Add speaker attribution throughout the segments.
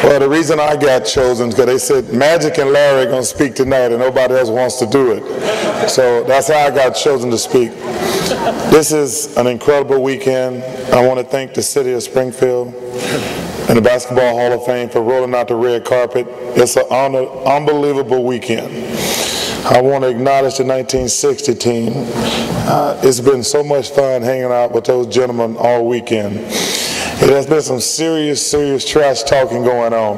Speaker 1: Well, the reason I got chosen is because they said Magic and Larry are going to speak tonight and nobody else wants to do it. So that's how I got chosen to speak. This is an incredible weekend. I want to thank the city of Springfield and the Basketball Hall of Fame for rolling out the red carpet. It's an unbelievable weekend. I want to acknowledge the 1960 team. It's been so much fun hanging out with those gentlemen all weekend. It has been some serious trash talking going on.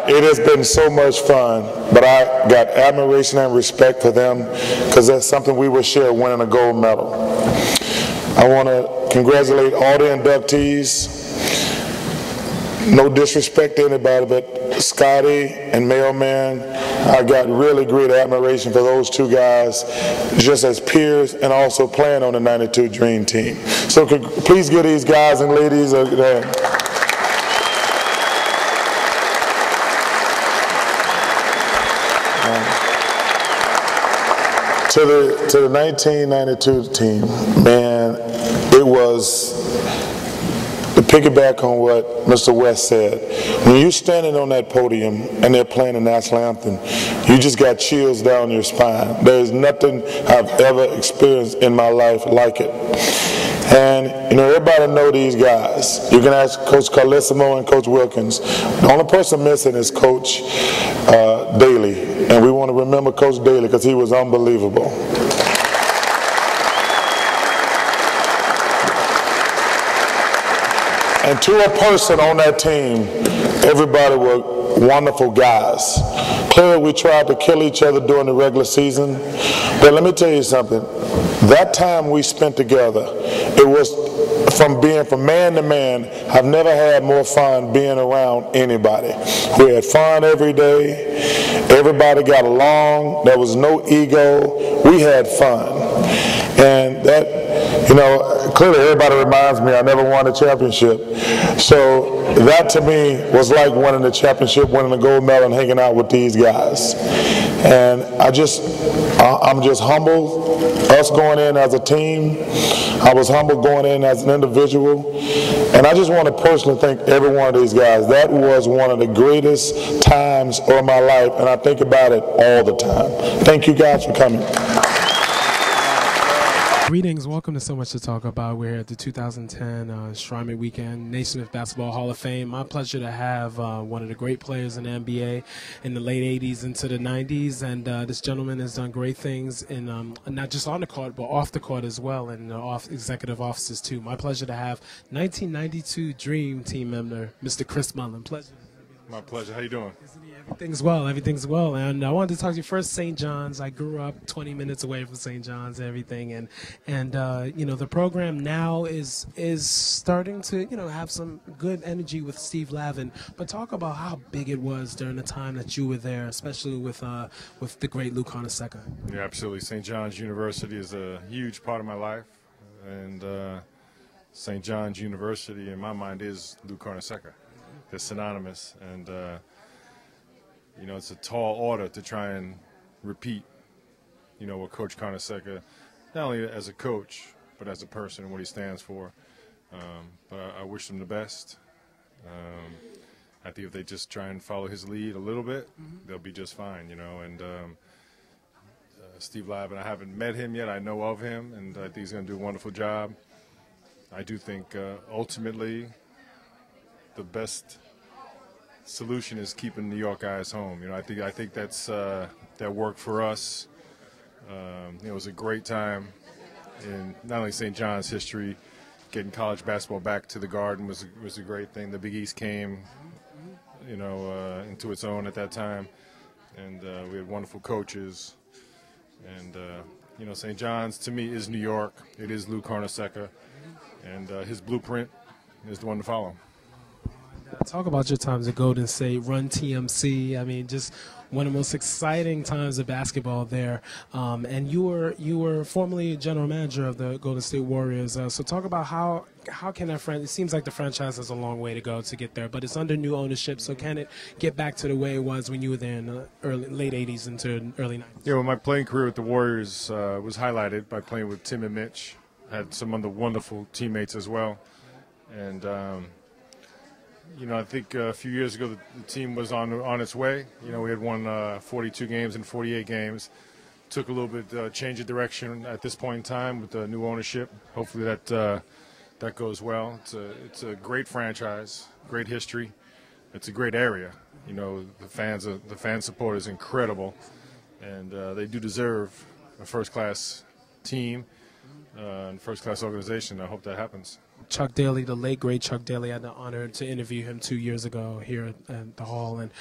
Speaker 1: It has been so much fun, but I got admiration and respect for them because that's something we will share, winning a gold medal. I want to congratulate all the inductees. No disrespect to anybody, but Scottie and Mailman, I got really great admiration for those two guys, just as peers and also playing on the '92 Dream Team. So please give these guys and ladies a hand. To the 1992 team, man, it was, to piggyback on what Mr. West said, when you're standing on that podium and they're playing the national anthem, you just got chills down your spine. There's nothing I've ever experienced in my life like it. And, you know, everybody know these guys. You can ask Coach Carlissimo and Coach Wilkins. The only person missing is Coach Daly. And we want to remember Coach Daly because he was unbelievable. And to a person on that team, everybody were wonderful guys. Clearly, we tried to kill each other during the regular season. But let me tell you something. That time we spent together, it was from being from man to man. I've never had more fun being around anybody. We had fun every day. Everybody got along. There was no ego. We had fun. And that, you know, clearly everybody reminds me I never won a championship. So that to me was like winning the championship, winning the gold medal, and hanging out with these guys. And I'm just humbled, us going in as a team. I was humbled going in as an individual. And I just want to personally thank every one of these guys. That was one of the greatest times of my life, and I think about it all the time. Thank you guys for coming.
Speaker 2: Greetings, welcome to So Much to Talk About. We're here at the 2010 Enshrinement Weekend, Naismith Basketball Hall of Fame. My pleasure to have one of the great players in the NBA in the late 80s into the 90s, and this gentleman has done great things in not just on the court, but off the court as well, and executive offices too. My pleasure to have 1992 Dream Team member, Mr. Chris Mullin. Pleasure.
Speaker 3: My pleasure. How you doing?
Speaker 2: Everything's well. Everything's well. And I wanted to talk to you first. St. John's. I grew up 20 minutes away from St. John's. And everything, and you know, the program now is starting to, you know, have some good energy with Steve Lavin. But talk about how big it was during the time that you were there, especially with the great Lou Carnesecca.
Speaker 3: Yeah, absolutely. St. John's University is a huge part of my life, and St. John's University, in my mind, is Lou Carnesecca. They're synonymous, and you know, it's a tall order to try and repeat, you know, what Coach Carnesecca, not only as a coach, but as a person and what he stands for. But I wish him the best. I think if they just try and follow his lead a little bit, they'll be just fine, you know. And Steve Lavin, I haven't met him yet. I know of him, and I think he's going to do a wonderful job. I do think ultimately the best solution is keeping New York guys home. You know, I think that's that worked for us. It was a great time in not only St. John's history. Getting college basketball back to the Garden was a great thing. The Big East came, you know, into its own at that time, and we had wonderful coaches. And you know, St. John's to me is New York. It is Lou Carnesecca, and his blueprint is the one to follow.
Speaker 2: Talk about your times at Golden State, run TMC. I mean, just one of the most exciting times of basketball there. And you were formerly general manager of the Golden State Warriors. So talk about how can that it seems like the franchise has a long way to go to get there, but it's under new ownership. So can it get back to the way it was when you were there in the late 80s into early 90s?
Speaker 3: Yeah, well, my playing career with the Warriors was highlighted by playing with Tim and Mitch. I had some other wonderful teammates as well. And You know, I think a few years ago the team was on its way. You know, we had won 42 games and 48 games. Took a little bit change of direction at this point in time with the new ownership. Hopefully that goes well. It's a great franchise, great history. It's a great area. You know, the fan support is incredible, and they do deserve a first-class team and first-class organization. I hope that happens.
Speaker 2: Chuck Daly, the late great Chuck Daly, I had the honor to interview him 2 years ago here at the Hall, and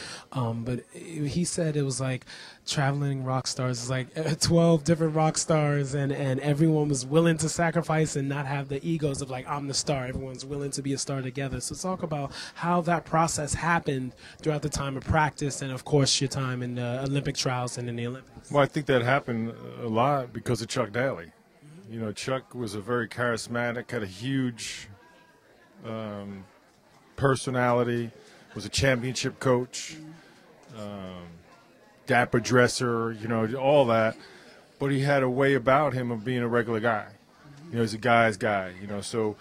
Speaker 2: but he said it was like traveling rock stars. It's like 12 different rock stars, and everyone was willing to sacrifice and not have the egos of like, I'm the star. Everyone's willing to be a star together. So talk about how that process happened throughout the time of practice and, of course, your time in the Olympic trials and in the Olympics.
Speaker 3: Well, I think that happened a lot because of Chuck Daly. You know, Chuck was a very charismatic, had a huge personality, was a championship coach, dapper dresser, you know, all that. But he had a way about him of being a regular guy. You know, he's a guy's guy, you know. So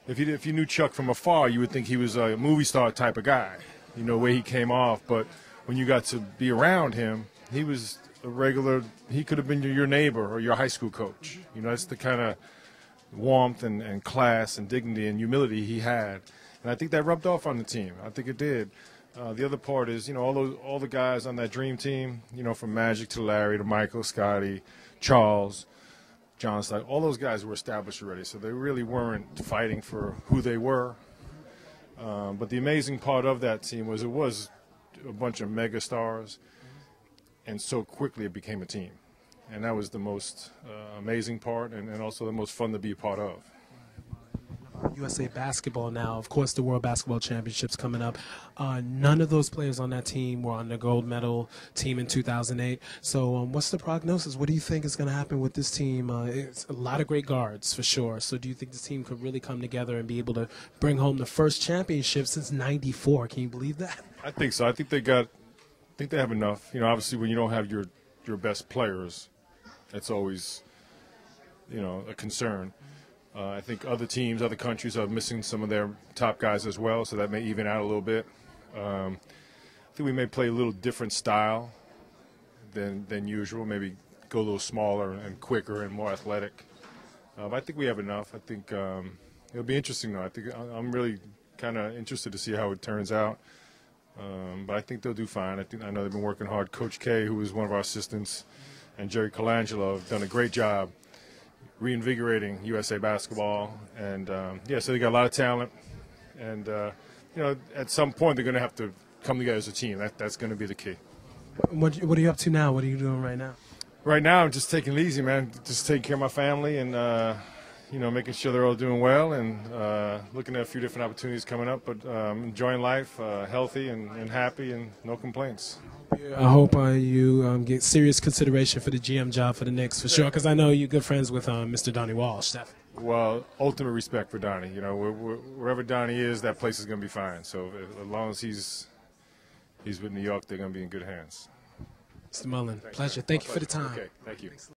Speaker 3: if you knew Chuck from afar, you would think he was a movie star type of guy, you know, the way he came off. But when you got to be around him, he was a regular, he could have been your neighbor or your high school coach. You know, that's the kind of warmth and class and dignity and humility he had. And I think that rubbed off on the team. I think it did. The other part is, you know, all the guys on that dream team, you know, from Magic to Larry to Michael, Scottie, Charles, Johnson, all those guys were established already. So they really weren't fighting for who they were. But the amazing part of that team was it was a bunch of mega stars. And so quickly it became a team. And that was the most amazing part and also the most fun to be a part of.
Speaker 2: USA Basketball now, of course, the World Basketball Championships coming up. None of those players on that team were on the gold medal team in 2008. So what's the prognosis? What do you think is going to happen with this team? It's a lot of great guards, for sure. So do you think this team could really come together and be able to bring home the first championship since '94? Can you believe that?
Speaker 3: I think so. I think they have enough. You know, obviously when you don't have your best players, that's always, you know, a concern. I think other teams, other countries are missing some of their top guys as well, so that may even out a little bit. I think we may play a little different style than usual, maybe go a little smaller and quicker and more athletic. But I think we have enough. I think it'll be interesting, though. I think I'm really kind of interested to see how it turns out. But I think they'll do fine. I know they've been working hard. Coach K, who was one of our assistants, and Jerry Colangelo have done a great job reinvigorating USA basketball. And, yeah, so they got a lot of talent. And, you know, at some point they're going to have to come together as a team. That's going to be the key.
Speaker 2: What are you up to now? What are you doing right now?
Speaker 3: Right now I'm just taking it easy, man. Just taking care of my family and, you know, making sure they're all doing well and looking at a few different opportunities coming up. But enjoying life, healthy and happy and no complaints.
Speaker 2: I hope you get serious consideration for the GM job for the Knicks, for sure, because I know you're good friends with Mr. Donnie Walsh.
Speaker 3: Well, ultimate respect for Donnie. You know, wherever Donnie is, that place is going to be fine. So as long as he's with New York, they're going to be in good hands.
Speaker 2: Mr. Mullin, pleasure. Thank you for the time.
Speaker 3: Okay, thank you.